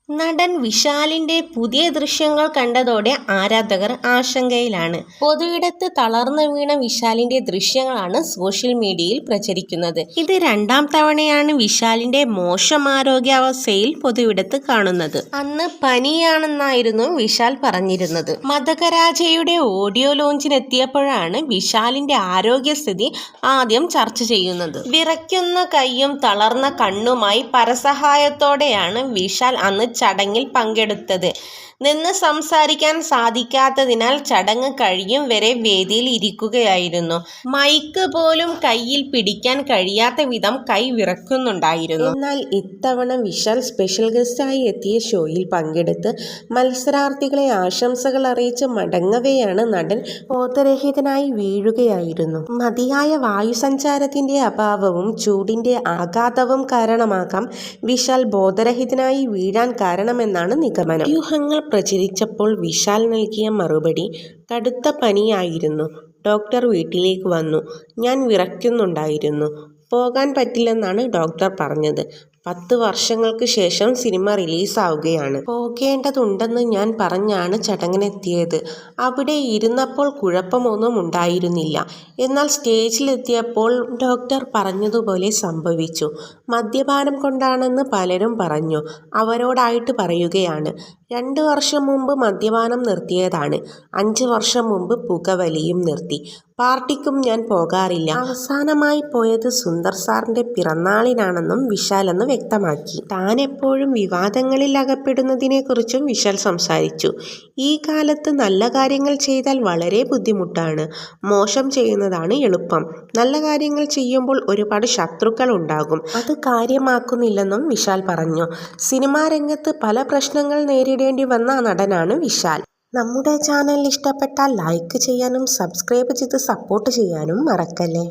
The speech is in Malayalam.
നടൻ വിശാലിന്റെ പുതിയ ദൃശ്യങ്ങൾ കണ്ടതോടെ ആരാധകർ ആശങ്കയിലാണ്. പൊതുയിടത്ത് തളർന്നു വീണ വിശാലിന്റെ ദൃശ്യങ്ങളാണ് സോഷ്യൽ മീഡിയയിൽ പ്രചരിക്കുന്നത്. ഇത് രണ്ടാം തവണയാണ് വിശാലിന്റെ മോശം ആരോഗ്യാവസ്ഥയിൽ പൊതുയിടത്ത് കാണുന്നത്. അന്ന് പനിയാണെന്നായിരുന്നു വിശാൽ പറഞ്ഞിരുന്നത്. മദകരാജയുടെ ഓഡിയോ ലോഞ്ചിനെത്തിയപ്പോഴാണ് വിശാലിന്റെ ആരോഗ്യസ്ഥിതി ആദ്യം ചർച്ച ചെയ്യുന്നത്. വിറയ്ക്കുന്ന കൈയും തളർന്ന കണ്ണുമായി പരസഹായത്തോടെയാണ് വിശാൽ അന്ന് ചടങ്ങിൽ പങ്കെടുത്തത്. നിന്ന് സംസാരിക്കാൻ സാധിക്കാത്തതിനാൽ ചടങ്ങ് കഴിയും വരെ വേദിയിൽ ഇരിക്കുകയായിരുന്നു. മൈക്ക് പോലും കയ്യിൽ പിടിക്കാൻ കഴിയാത്ത വിധം കൈ വിറക്കുന്നുണ്ടായിരുന്നു. എന്നാൽ ഇത്തവണ വിശാൽ സ്പെഷ്യൽ ഗസ്റ്റായി എത്തിയ ഷോയിൽ പങ്കെടുത്ത് മത്സരാർത്ഥികളെ ആശംസകൾ അറിയിച്ച് മടങ്ങവെയാണ് നടൻ ബോധരഹിതനായി വീഴുകയായിരുന്നു. മതിയായ വായുസഞ്ചാരത്തിന്റെ അഭാവവും ചൂടിന്റെ ആഘാതവും കാരണമാകാം വിശാൽ ബോധരഹിതനായി വീഴാൻ കാരണമെന്നാണ് നിഗമനം. വ്യൂഹങ്ങൾ പ്രചരിച്ചപ്പോൾ വിശാൽ നൽകിയ മറുപടി കടുത്ത പനിയായിരുന്നു. ഡോക്ടർ വീട്ടിലേക്ക് വന്നു. ഞാൻ വിറയ്ക്കുന്നുണ്ടായിരുന്നു. പോകാൻ പറ്റില്ലെന്നാണ് ഡോക്ടർ പറഞ്ഞത്. 10 വർഷങ്ങൾക്ക് ശേഷം സിനിമ റിലീസാവുകയാണ്. പോകേണ്ടതുണ്ടെന്ന് ഞാൻ പറഞ്ഞാണ് ചടങ്ങിനെത്തിയത്. അവിടെ ഇരുന്നപ്പോൾ കുഴപ്പമൊന്നും ഉണ്ടായിരുന്നില്ല. എന്നാൽ സ്റ്റേജിലെത്തിയപ്പോൾ ഡോക്ടർ പറഞ്ഞതുപോലെ സംഭവിച്ചു. മദ്യപാനം കൊണ്ടാണെന്ന് പലരും പറഞ്ഞു. അവരോടായിട്ട് പറയുകയാണ്. 2 വർഷം മുമ്പ് മദ്യപാനം നിർത്തിയതാണ്. 5 വർഷം മുമ്പ് പുകവലിയും നിർത്തി. പാർട്ടിക്കും ഞാൻ പോകാറില്ല. അവസാനമായി പോയത് സുന്ദർ സാറിന്റെ പിറന്നാളിനാണെന്നും വിശാൽ അന്ന് വ്യക്തമാക്കി. താൻ എപ്പോഴും വിവാദങ്ങളിൽ അകപ്പെടുന്നതിനെക്കുറിച്ചും വിശാൽ സംസാരിച്ചു. ഈ കാലത്ത് നല്ല കാര്യങ്ങൾ ചെയ്താൽ വളരെ ബുദ്ധിമുട്ടാണ്. മോശം ചെയ്യുന്നതാണ് എളുപ്പം. നല്ല കാര്യങ്ങൾ ചെയ്യുമ്പോൾ ഒരുപാട് ശത്രുക്കൾ ഉണ്ടാകും. അത് കാര്യമാക്കുന്നില്ലെന്നും വിശാൽ പറഞ്ഞു. സിനിമാ രംഗത്ത് പല പ്രശ്നങ്ങൾ നേരിടേണ്ടി വന്ന നടനാണ് വിശാൽ. നമ്മുടെ ചാനൽ ഇഷ്ടപ്പെട്ടാൽ ലൈക്ക് ചെയ്യാനും സബ്സ്ക്രൈബ് ചെയ്ത് സപ്പോർട്ട് ചെയ്യാനും മറക്കല്ലേ.